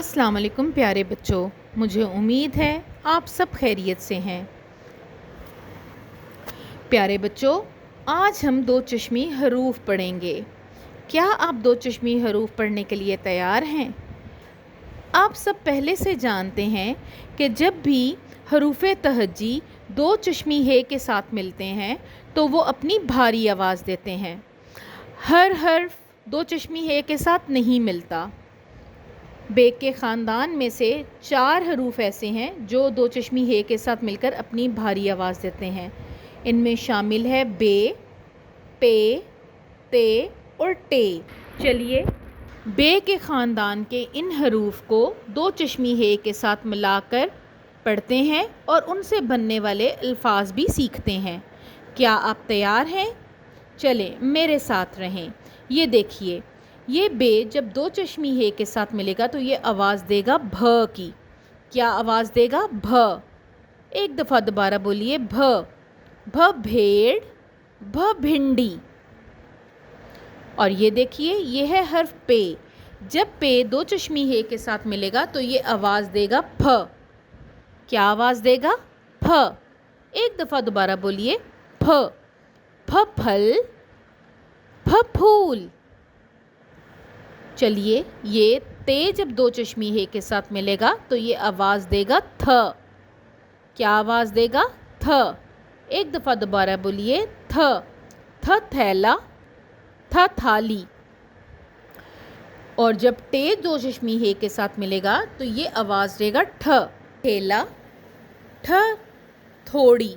السلام علیکم پیارے بچوں، مجھے امید ہے آپ سب خیریت سے ہیں۔ پیارے بچوں، آج ہم دو چشمی حروف پڑھیں گے۔ کیا آپ دو چشمی حروف پڑھنے کے لیے تیار ہیں؟ آپ سب پہلے سے جانتے ہیں کہ جب بھی حروف تہجی دو چشمی ہے کے ساتھ ملتے ہیں تو وہ اپنی بھاری آواز دیتے ہیں۔ ہر حرف دو چشمی ہے کے ساتھ نہیں ملتا۔ بے کے خاندان میں سے 4 حروف ایسے ہیں جو دو چشمی ہے کے ساتھ مل کر اپنی بھاری آواز دیتے ہیں۔ ان میں شامل ہے بے، پے، تے اور ٹے۔ چلیے بے کے خاندان کے ان حروف کو دو چشمی ہے کے ساتھ ملا کر پڑھتے ہیں اور ان سے بننے والے الفاظ بھی سیکھتے ہیں۔ کیا آپ تیار ہیں؟ چلیں میرے ساتھ رہیں۔ یہ دیکھیے، یہ بے جب دو چشمی ہے کے ساتھ ملے گا تو یہ آواز دے گا بھ کی۔ کیا آواز دے گا؟ بھ۔ ایک دفعہ دوبارہ بولیے، بھ۔ بھ بھیڑ، بھ بھنڈی۔ اور یہ دیکھیے، یہ ہے حرف پے۔ جب پے دو چشمی ہے کے ساتھ ملے گا تو یہ آواز دے گا پھ۔ کیا آواز دے گا؟ پھ۔ ایک دفعہ دوبارہ بولیے، پھ۔ پھ پھل، پھ پھول۔ چلیے یہ تے جب دو چشمی ہے کے ساتھ ملے گا تو یہ آواز دے گا تھ۔ کیا آواز دے گا؟ تھ۔ ایک دفعہ دوبارہ بولیے، تھ۔ تھ تھیلا، تھ تھالی۔ اور جب ٹے دو چشمی ہے کے ساتھ ملے گا تو یہ آواز دے گا ٹھ۔ ٹھیلا، ٹھ تھوڑی۔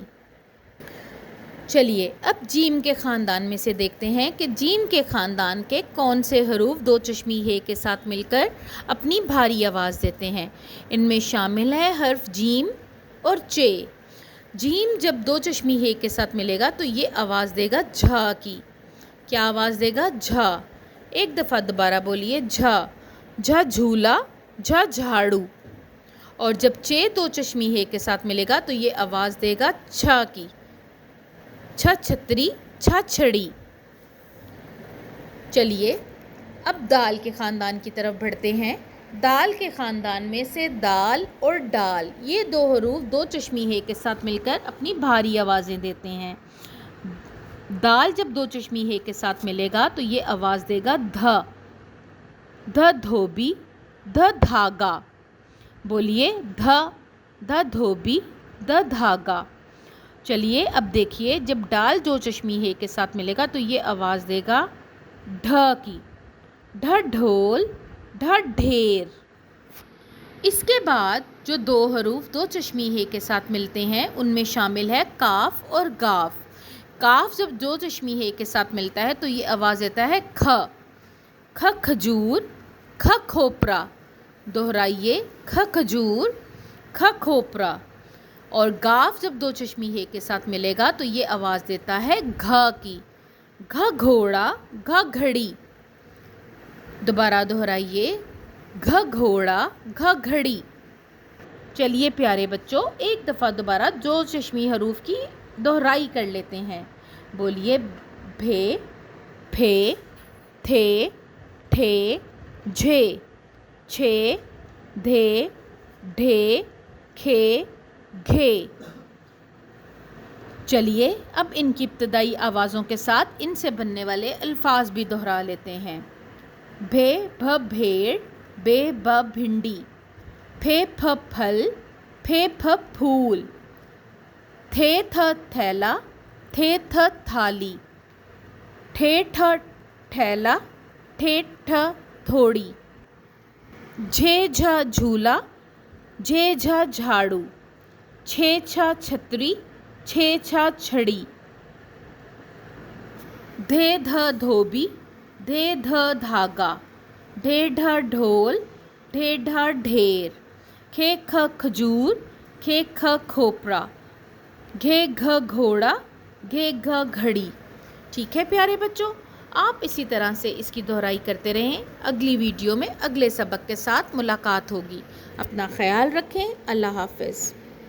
چلیے اب جیم کے خاندان میں سے دیکھتے ہیں کہ جیم کے خاندان کے کون سے حروف دو چشمی ہے کے ساتھ مل کر اپنی بھاری آواز دیتے ہیں۔ ان میں شامل ہے حرف جیم اور چے۔ جیم جب دو چشمی ہے کے ساتھ ملے گا تو یہ آواز دے گا جھا کی۔ کیا آواز دے گا؟ جھا۔ ایک دفعہ دوبارہ بولیے، جھا۔ جھا جھولا، جھا جھاڑو۔ اور جب چے دو چشمی ہے کے ساتھ ملے گا تو یہ آواز دے گا چھا کی۔ چھا چھتری، چھا چھڑی۔ چلیے اب دال کے خاندان کی طرف بڑھتے ہیں۔ دال کے خاندان میں سے دال اور ڈال، یہ دو حروف دو چشمی ہے کے ساتھ مل کر اپنی بھاری آوازیں دیتے ہیں۔ دال جب دو چشمی ہے کے ساتھ ملے گا تو یہ آواز دے گا دھ۔ دھ دھوبی، دھ دھاگا۔ بولیے، دھ، دھ دھوبی، دھ دھاگا۔ چلیے اب دیکھیے، جب ڈال دو چشمی ہے کے ساتھ ملے گا تو یہ آواز دے گا ڈھ کی۔ ڈھ ڈھول، ڈھ ڈھیر۔ اس کے بعد جو دو حروف دو چشمی ہے کے ساتھ ملتے ہیں ان میں شامل ہے کاف اور گاف۔ کاف جب دو چشمی ہے کے ساتھ ملتا ہے تو یہ آواز دیتا ہے کھ۔ کھ کھجور، کھ کھوپرا۔ دہرائیے، کھ کھجور، کھ کھوپرا۔ اور گاف جب دو چشمی ہے کے ساتھ ملے گا تو یہ آواز دیتا ہے گھا کی۔ گھا گھوڑا، گھا گھڑی۔ دوبارہ دہرائیے، گھا گھوڑا، گھا گھڑی۔ چلیے پیارے بچوں، ایک دفعہ دوبارہ دو چشمی حروف کی دہرائی کر لیتے ہیں۔ بولیے، بھے، پھے، تھے، ٹھے، جھے، چھے، دھے، ڈھے، کھے، گھے۔ چلیے اب ان کی ابتدائی آوازوں کے ساتھ ان سے بننے والے الفاظ بھی دہرا لیتے ہیں۔ بھے بھ بھیڑ، بے ب بھنڈی۔ پھے پھ پھل، پھے پھ پھول۔ تھے تھ تھیلا، تھے تھ تھالی۔ ٹھے ٹھ ٹھیلا، ٹھے ٹھ تھوڑی۔ جھے جھا جھولا، جھے جھا جھاڑو۔ چھے چھا چھتری، چھے چھا چھڑی۔ دھے دھ دھوبی، دھے دھ دھاگا۔ ڈھے ڈھا ڈھول، ڈھے ڈھا ڈھیر۔ کھے کھ کھجور، کھے کھ کھوپرا۔ گھے گھ گھوڑا، گھے گھ گھڑی۔ ٹھیک ہے پیارے بچوں، آپ اسی طرح سے اس کی دہرائی کرتے رہیں۔ اگلی ویڈیو میں اگلے سبق کے ساتھ ملاقات ہوگی۔ اپنا خیال رکھیں۔ اللہ حافظ۔